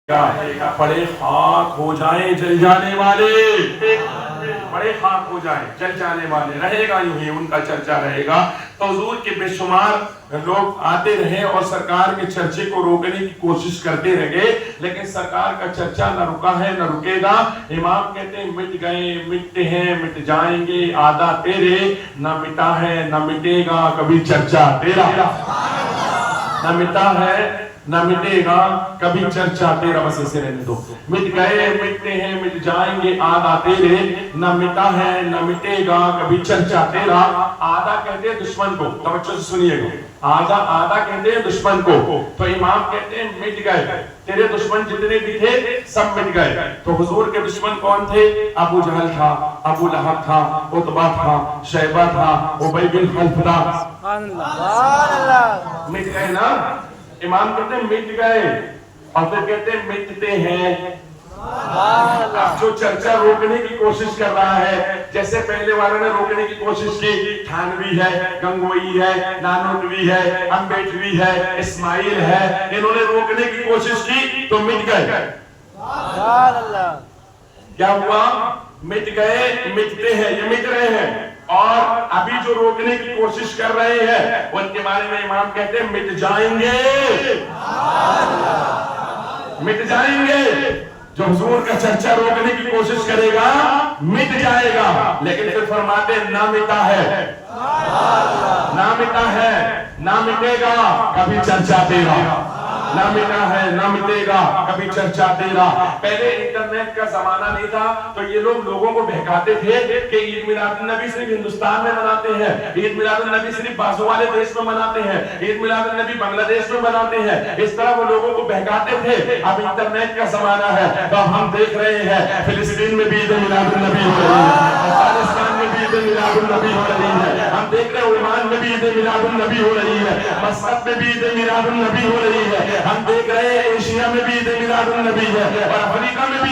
بڑے خاک ہو جائیں جل جانے والے، بڑے خاک ہو جائیں جل جانے والے، رہے گا یوں ہی ان کا چرچا رہے گا۔ تو حضور کے بے شمار لوگ آتے رہے اور سرکار کے چرچے کو روکنے کی کوشش کرتے رہے، لیکن سرکار کا چرچا نہ رکا ہے نہ رکے گا۔ امام کہتے ہیں مٹ گئے مٹتے ہیں مٹ جائیں گے آدھا تیرے، نہ مٹا ہے نہ مٹے گا کبھی چرچا تیرا، نہ مٹا ہے نہ مٹے گا کبھی چرچا تیرا۔ بس اسے رہنے دو۔ مٹ گئے مٹتے ہیں مٹ جائیں گے آدھا تیرے، نہ مٹا ہے نہ مٹے گا کبھی چرچا تیرا۔ آدھا کہتے ہیں دشمن کو، توجہ سے سنیے گا، آدھا کہتے ہیں دشمن کو۔ تو امام کہتے ہیں مٹ گئے، تیرے دشمن جتنے بھی تھے سب مٹ گئے۔ تو حضور کے دشمن کون تھے؟ ابو جہل تھا، ابو لہب تھا، عتبہ تھا، شیبہ تھا، ابی بن خلف تھا۔ مٹ گئے نا؟ امام کہتے ہیں مٹ گئے، اور پھر کہتے ہیں مٹتے ہیں۔ اب جو چرچا روکنے کی کوشش کر رہا ہے، جیسے پہلے والوں نے روکنے کی کوشش کی، تھانوی ہے، گنگوئی ہے، نانوتوی ہے، امبیٹوی ہے، اسماعیل ہے، انہوں نے روکنے کی کوشش کی تو مٹ گئے۔ کیا ہوا؟ مٹ گئے مٹتے ہیں، یہ مٹ رہے ہیں۔ اور ابھی جو روکنے کی کوشش کر رہے ہیں ان کے بارے میں امام کہتے ہیں مٹ جائیں گے، مٹ جائیں گے۔ جو حضور کا چرچا روکنے کی کوشش کرے گا مٹ جائے گا، لیکن پھر فرماتے ہیں نہ مٹا ہے، نہ مٹا ہے نہ مٹے گا کبھی چرچا تیرا، نہ مٹا ہے نہ مٹے گا کبھی چرچا تیرا۔ پہلے انٹرنیٹ کا زمانہ نہیں تھا تو یہ لوگ لوگوں کو بہکاتے تھے کہ عید میلاد النبی صرف ہندوستان میں مناتے ہیں، عید میلاد النبی صرف بازو والے دیش میں مناتے ہیں، عید میلاد النبی بنگلہ دیش میں مناتے ہیں۔ اس طرح وہ لوگوں کو بہکاتے تھے۔ اب انٹرنیٹ کا زمانہ ہے تو ہم دیکھ رہے ہیں فلسطین میں بھی عید میلاد النبی ہو رہی ہے، افغانستان میں بھی عید میلاد النبی ہو رہی ہے، ہم دیکھ رہے ہیں عمان میں بھی عید میلاد النبی ہو رہی ہے، مسقط میں بھی عید میلاد النبی ہو رہی ہے، ہم دیکھ رہے ہیں ایشیا میں بھی عید میلاد النبی ہے، اور افریقہ میں بھی